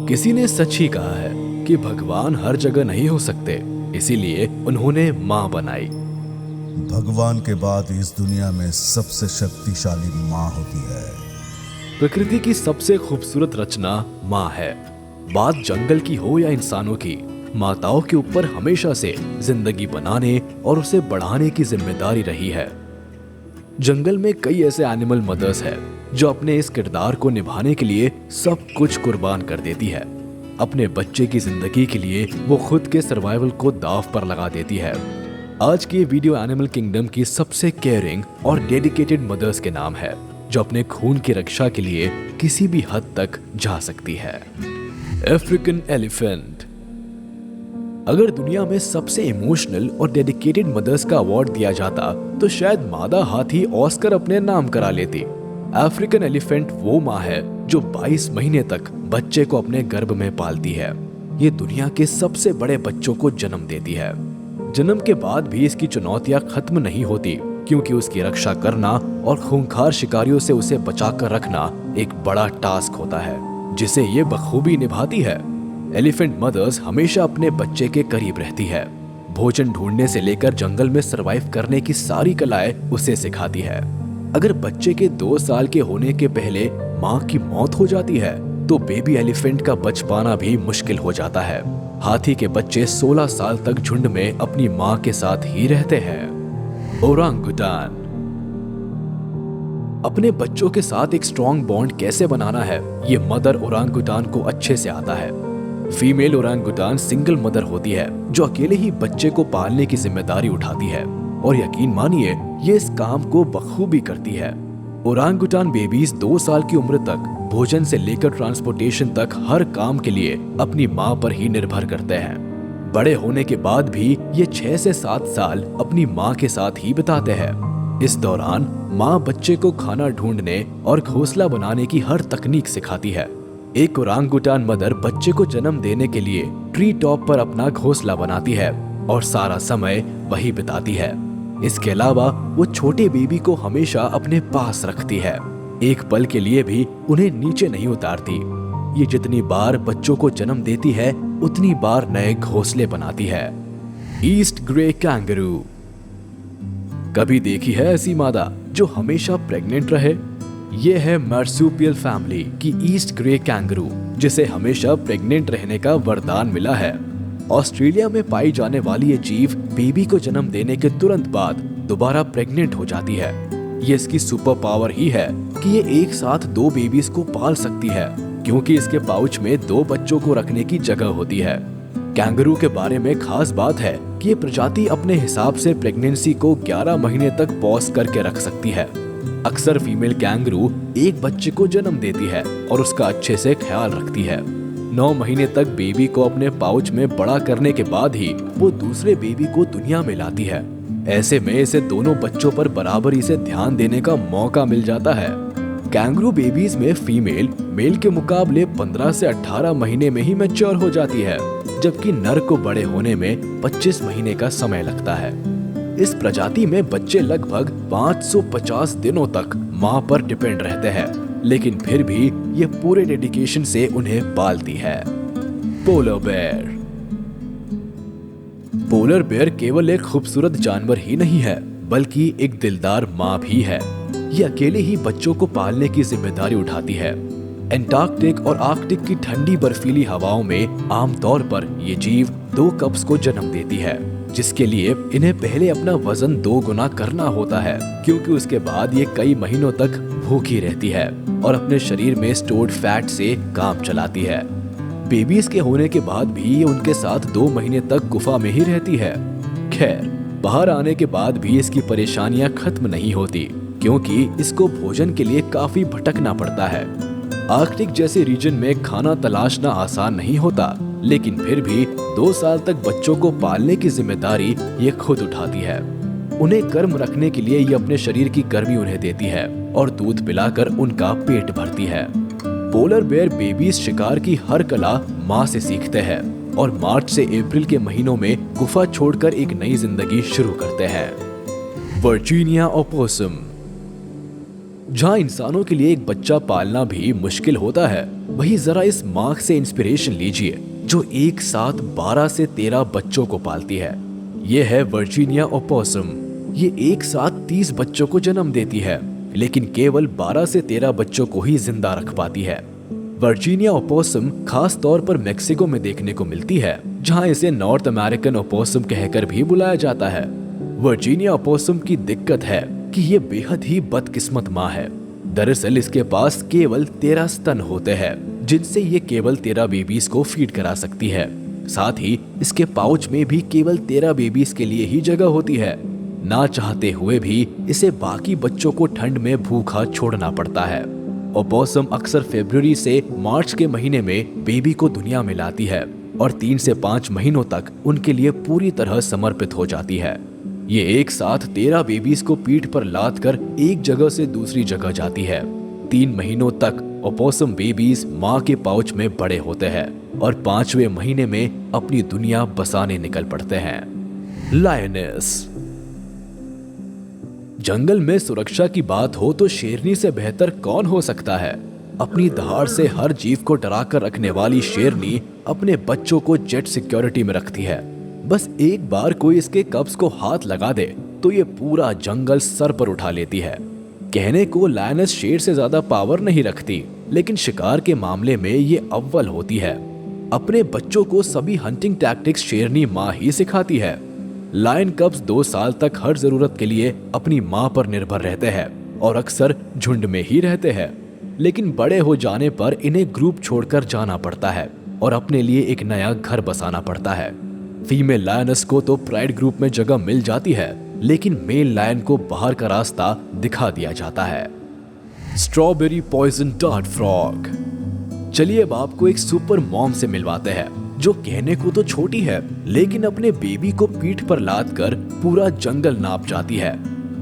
किसी ने सच ही कहा है कि भगवान हर जगह नहीं हो सकते, इसीलिए उन्होंने माँ बनाई। भगवान के बाद इस दुनिया में सबसे शक्तिशाली माँ होती है। प्रकृति की सबसे खूबसूरत रचना माँ है। बात जंगल की हो या इंसानों की, माताओं के ऊपर हमेशा से जिंदगी बनाने और उसे बढ़ाने की जिम्मेदारी रही है। जंगल में कई ऐसे एनिमल मदर्स हैं जो अपने इस किरदार को निभाने के लिए सब कुछ कुर्बान कर देती है। अपने बच्चे की जिंदगी के लिए वो खुद के सर्वाइवल को दांव पर लगा देती है। आज की ये वीडियो एनिमल किंगडम की सबसे केयरिंग और डेडिकेटेड मदर्स के नाम है, जो अपने खून की रक्षा के लिए किसी भी हद तक जा सकती है। African elephant. अगर दुनिया में सबसे इमोशनल और डेडिकेटेड मदर्स का अवार्ड दिया जाता तो शायद मादा हाथी ऑस्कर अपने नाम करा लेती। अफ्रीकन एलिफेंट वो माँ है जो 22 महीने तक बच्चे को अपने गर्भ में पालती है। ये दुनिया के सबसे बड़े बच्चों को जन्म देती है। जन्म के बाद भी इसकी चुनौतियां खत्म नहीं होती, क्योंकि उसकी रक्षा करना और खूंखार शिकारियों से उसे बचाकर रखना एक बड़ा टास्क होता है, जिसे ये बखूबी निभाती है। एलिफेंट मदर्स हमेशा अपने बच्चे के करीब रहती है। भोजन ढूंढने से लेकर जंगल में सरवाइव करने की सारी कलाएं उसे सिखाती है। अगर बच्चे के 2 साल के होने के पहले माँ की मौत हो जाती है तो बेबी एलिफेंट का बच पाना भी मुश्किल हो जाता है। हाथी के बच्चे 16 साल तक झुंड में अपनी माँ के साथ ही रहते हैं। ओरांगुटान। अपने बच्चों के साथ एक स्ट्रॉन्ग बॉन्ड कैसे बनाना है, ये मदर ओरांगुटान को अच्छे से आता है। फीमेल ओरांगुटान सिंगल मदर होती है जो अकेले ही बच्चे को पालने की जिम्मेदारी उठाती है, और यकीन मानिए ये इस काम को बखूबी करती है। ओरांगुटान बेबीज 2 साल की उम्र तक भोजन से लेकर ट्रांसपोर्टेशन तक हर काम के लिए अपनी माँ पर ही निर्भर करते हैं। बड़े होने के बाद भी ये 6 से 7 साल अपनी माँ के साथ ही बिताते हैं। इस दौरान माँ बच्चे को खाना ढूंढने और घोंसला बनाने की हर तकनीक सिखाती है। एक ओरांगुटान मदर बच्चे को जन्म देने के लिए ट्री टॉप पर अपना घोंसला बनाती है और सारा समय वही बिताती है। इसके अलावा वो छोटे बेबी को हमेशा अपने पास रखती है, एक पल के लिए भी उन्हें नीचे नहीं उतारती। ये जितनी बार बच्चों को जन्म देती है उतनी बार नए घोंसले बनाती है। East grey kangaroo. कभी देखी है ऐसी मादा जो हमेशा प्रेग्नेंट रहे? ये है मार्सुपियल फैमिली की ईस्ट ग्रे कैंगरू, जिसे हमेशा प्रेग्नेंट रहने का वरदान मिला है। ऑस्ट्रेलिया में पाई जाने वाली ये जीव बेबी को जन्म देने के तुरंत बाद दोबारा प्रेग्नेंट हो जाती है। ये इसकी सुपर पावर ही है कि ये एक साथ 2 बेबीज को पाल सकती है, क्योंकि इसके पाउच में 2 बच्चों को रखने की जगह होती है। कैंगरू के बारे में खास बात है कि ये प्रजाति अपने हिसाब से प्रेगनेंसी को 11 महीने तक पॉज करके रख सकती है। अक्सर फीमेल कैंगरू एक बच्चे को जन्म देती है और उसका अच्छे से ख्याल रखती है। 9 महीने तक बेबी को अपने पाउच में बड़ा करने के बाद ही वो दूसरे बेबी को दुनिया में लाती है। ऐसे में इसे दोनों बच्चों पर बराबरी से ध्यान देने का मौका मिल जाता है। कैंगरू बेबीज में फीमेल मेल के मुकाबले 15 से 18 महीने में ही मैच्योर हो जाती है, जबकि नर को बड़े होने में 25 महीने का समय लगता है। इस प्रजाति में बच्चे लगभग 550 दिनों तक माँ पर डिपेंड रहते हैं, लेकिन फिर भी ये पूरे डेडिकेशन से उन्हें पालती है। Polar bear. पोलर बेयर केवल एक खूबसूरत जानवर ही नहीं है, बल्कि एक दिलदार माँ भी है। ये अकेले ही बच्चों को पालने की जिम्मेदारी उठाती है। एंटार्कटिक और आर्कटिक की ठंडी बर्फीली हवाओं में आमतौर पर ये जीव 2 कप्स को जन्म देती है, जिसके लिए इन्हें पहले अपना वजन 2 गुना करना होता है, क्योंकि उसके बाद ये कई महीनों तक भूखी रहती है और अपने शरीर में स्टोर्ड फैट से काम चलाती है। बेबीज के होने के बाद भी ये उनके साथ 2 महीने तक गुफा में ही रहती है। खैर, बाहर आने के बाद भी इसकी परेशानियां खत्म नहीं होती, क्योंकि इसको भोजन के लिए काफी भटकना पड़ता है। आर्कटिक जैसे रीजन में खाना तलाशना आसान नहीं होता, लेकिन फिर भी 2 साल तक बच्चों को पालने की जिम्मेदारी ये खुद उठाती है। उन्हें गर्म रखने के लिए ये अपने शरीर की गर्मी उन्हें देती है और दूध पिलाकर उनका पेट भरती है। पोलर बेयर बेबीज शिकार की हर कला माँ से सीखते हैं और मार्च से अप्रैल के महीनों में गुफा छोड़कर एक नई जिंदगी शुरू करते हैं। Virginia opossum. जहाँ इंसानों के लिए एक बच्चा पालना भी मुश्किल होता है, वही जरा इस माँ से इंस्पिरेशन लीजिए जो एक साथ 12 से 13 बच्चों को पालती है। ये है वर्जीनिया ओपोसम। ये एक साथ 30 बच्चों को जन्म देती है, लेकिन केवल 12 से 13 बच्चों को ही जिंदा रख पाती है। वर्जीनिया ओपोसम खास तौर पर मेक्सिको में देखने को मिलती है, जहां इसे नॉर्थ अमेरिकन ओपोसम कहकर भी बुलाया जाता है। वर्जीनिया ओपोसम की दिक्कत है कि ये बेहद ही बदकिस्मत माँ है। दरअसल इसके पास केवल 13 स्तन होते हैं, जिनसे ये केवल 13 बेबीज को फीड करा सकती है। साथ ही इसके पाउच में भी केवल 13 बेबीज के लिए ही जगह होती है। ना चाहते हुए भी इसे बाकी बच्चों को ठंड में भूखा छोड़ना पड़ता है। ओपोसम अक्सर फरवरी से मार्च के महीने में बेबी को दुनिया में लाती है और 3 से 5 महीनों तक उनके लिए पूरी तरह समर्पित हो जाती है। ये एक साथ 13 बेबीज को पीठ पर लाद कर एक जगह से दूसरी जगह जाती है। 3 महीनों तक ओपोसम बेबीज माँ के पाउच में बड़े होते हैं और 5वें महीने में अपनी दुनिया बसाने निकल पड़ते हैं। लायनेस। जंगल में सुरक्षा की बात हो तो शेरनी से बेहतर कौन हो सकता है। अपनी दहाड़ से हर जीव को डराकर रखने वाली शेरनी अपने बच्चों को जेट सिक्योरिटी में रखती है। बस एक बार कोई इसके कब्ज को हाथ लगा दे तो ये पूरा जंगल सर पर उठा लेती है। कहने को लायनेस शेर से ज्यादा पावर नहीं रखती, लेकिन शिकार के मामले में ये अव्वल होती है। अपने बच्चों को सभी हंटिंग टैक्टिक्स शेरनी माँ ही सिखाती है। लायन कब्स 2 साल तक हर जरूरत के लिए अपनी माँ पर निर्भर रहते हैं और अक्सर झुंड में ही रहते हैं, लेकिन बड़े हो जाने पर इन्हें ग्रुप छोड़कर जाना पड़ता है और अपने लिए एक नया घर बसाना पड़ता है। फीमेल लायनस को तो प्राइड ग्रुप में जगह मिल जाती है, लेकिन मेल लायन को बाहर का रास्ता दिखा दिया जाता है। Strawberry poison dart frog. चलिए अब आपको एक सुपर मॉम से मिलवाते हैं, जो कहने को तो छोटी है लेकिन अपने बेबी को पीठ पर लाद कर पूरा जंगल नाप जाती है।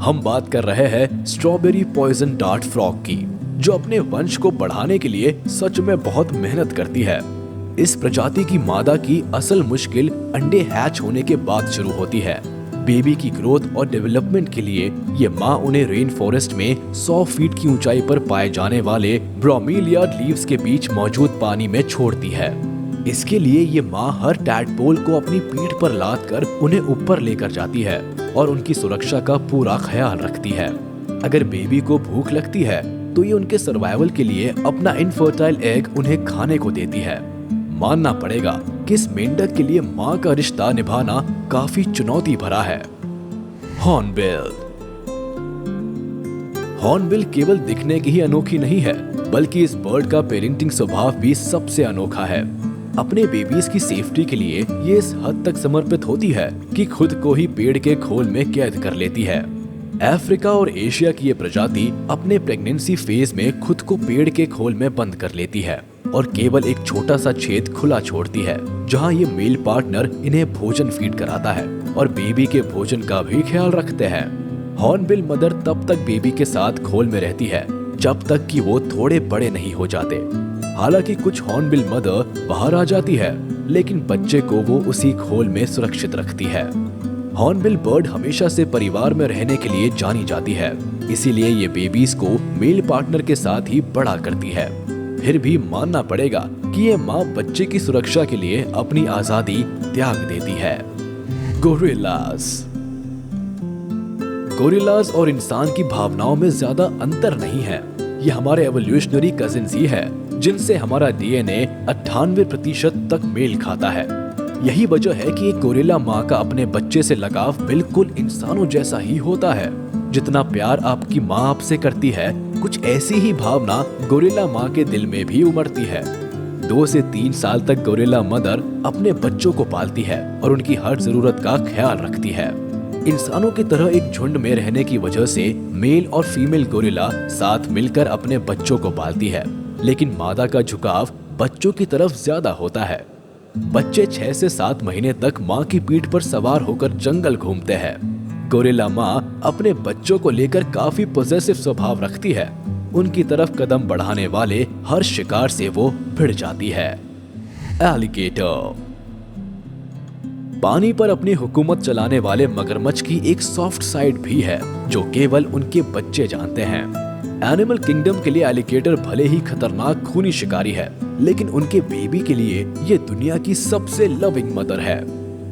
हम बात कर रहे हैं स्ट्रॉबेरी पॉइजन डार्ट फ्रॉग की, जो अपने वंश को बढ़ाने के लिए सच में बहुत मेहनत करती है। इस प्रजाति की मादा की असल मुश्किल अंडे हैच होने के बाद शुरू होती है। बेबी की ग्रोथ और डेवलपमेंट के लिए ये माँ उन्हें रेन फॉरेस्ट में 100 फीट की ऊंचाई पर पाए जाने वाले ब्रोमीलिया लीव्स के बीच मौजूद पानी में छोड़ती है। इसके लिए ये माँ हर टैडपोल को अपनी पीठ पर लाद कर उन्हें ऊपर लेकर जाती है और उनकी सुरक्षा का पूरा ख्याल रखती है। अगर बेबी को भूख लगती है तो ये उनके सर्वाइवल के लिए अपना इनफर्टाइल एग उन्हें खाने को देती है। मानना पड़ेगा कि इस मेंढक के लिए माँ का रिश्ता निभाना काफी चुनौती भरा है। हॉर्नबिल। हॉर्नबिल केवल दिखने की ही अनोखी नहीं है, बल्कि इस बर्ड का पेरेंटिंग स्वभाव भी सबसे अनोखा है। अपने बेबीज की सेफ्टी के लिए ये इस हद तक समर्पित होती है कि खुद को ही पेड़ के खोल में कैद कर लेती है। अफ्रीका और एशिया की ये प्रजाति अपने प्रेगनेंसी फेज में खुद को पेड़ के खोल में बंद कर लेती है और केवल एक छोटा सा छेद खुला छोड़ती है, जहां ये मेल पार्टनर इन्हें भोजन फीड कराता है और बेबी के भोजन का भी ख्याल रखते हैं। हॉर्नबिल मदर तब तक बेबी के साथ खोल में रहती है जब तक कि वो थोड़े बड़े नहीं हो जाते। हालांकि कुछ हॉर्नबिल मदर बाहर आ जाती है, लेकिन बच्चे को वो उसी खोल में सुरक्षित रखती है। हॉर्नबिल बर्ड हमेशा से परिवार में रहने के लिए जानी जाती है, इसीलिए ये बेबीज को मेल पार्टनर के साथ ही बड़ा करती है। फिर भी मानना पड़ेगा कि ये माँ बच्चे की सुरक्षा के लिए अपनी आजादी त्याग देती है। गोरिल्लास। गोरिल्लास और इंसान की भावनाओं में ज्यादा अंतर नहीं है। ये हमारे एवोल्यूशनरी कजिन्स ही है, जिनसे हमारा डीएनए 98% तक मेल खाता है। यही वजह है कि एक गोरिल्ला माँ का अपने बच्चे से लगाव बिल्कुल इंसानों जैसा ही होता है। जितना प्यार आपकी माँ आपसे करती है, कुछ ऐसी ही भावना गोरिल्ला माँ के दिल में भी उमड़ती है। 2 से 3 साल तक गोरिल्ला मदर अपने बच्चों को पालती है और उनकी हर जरूरत का ख्याल रखती है। इंसानों की तरह एक झुंड में रहने की वजह से मेल और फीमेल गोरिल्ला साथ मिलकर अपने बच्चों को पालती है, लेकिन मादा का झुकाव बच्चों की तरफ ज्यादा होता है। बच्चे 6 से 7 महीने तक माँ की पीठ पर सवार होकर जंगल घूमते हैं। गोरिल्ला माँ अपने बच्चों को लेकर काफी पॉसेसिव स्वभाव रखती है। उनकी तरफ कदम बढ़ाने वाले हर शिकार से वो भिड़ जाती है। एलिगेटर। पानी पर अपनी हुकूमत चलाने वाले मगरमच्छ की एक सॉफ्ट साइड भी है, जो केवल उनके बच्चे जानते हैं। एनिमल किंगडम के लिए एलिगेटर भले ही खतरनाक खूनी शिकारी है, लेकिन उनके बेबी के लिए ये दुनिया की सबसे लविंग मदर है।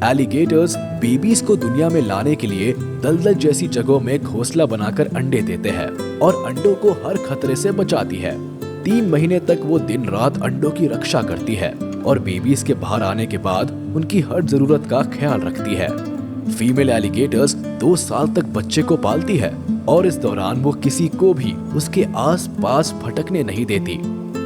एलिगेटर्स बेबीज को दुनिया में लाने के लिए दलदल जैसी जगहों में घोंसला बनाकर अंडे देते हैं और अंडों को हर खतरे से बचाती है। 3 महीने तक वो दिन रात अंडों की रक्षा करती है और बेबीज के बाहर आने के बाद उनकी हर जरूरत का ख्याल रखती है। फीमेल एलिगेटर्स 2 साल तक बच्चे को पालती है और इस दौरान वो किसी को भी उसके आस पास भटकने नहीं देती।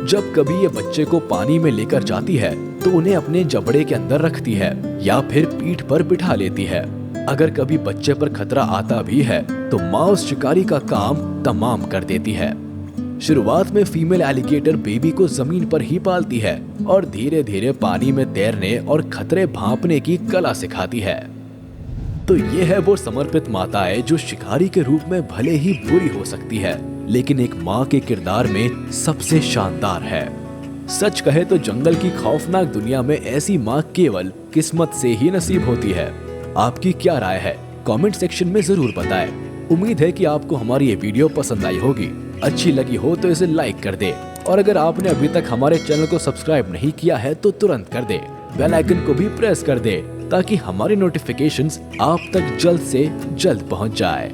जब कभी ये बच्चे को पानी में लेकर जाती है तो उन्हें अपने जबड़े के अंदर रखती है या फिर पीठ पर बिठा लेती है। अगर कभी बच्चे पर खतरा आता भी है तो माँ उस शिकारी का काम तमाम कर देती है। शुरुआत में फीमेल एलिगेटर बेबी को जमीन पर ही पालती है और धीरे धीरे पानी में तैरने और खतरे भांपने की कला सिखाती है। तो ये है वो समर्पित माताएं जो शिकारी के रूप में भले ही बुरी हो सकती है, लेकिन एक माँ के किरदार में सबसे शानदार है। सच कहे तो जंगल की खौफनाक दुनिया में ऐसी माँ केवल किस्मत से ही नसीब होती है। आपकी क्या राय है? कमेंट सेक्शन में जरूर बताएं। उम्मीद है कि आपको हमारी ये वीडियो पसंद आई होगी। अच्छी लगी हो तो इसे लाइक कर दे और अगर आपने अभी तक हमारे चैनल को सब्सक्राइब नहीं किया है तो तुरंत कर दे। बेल आइकन को भी प्रेस कर दे ताकि हमारी नोटिफिकेशंस आप तक जल्द से जल्द पहुंच जाए।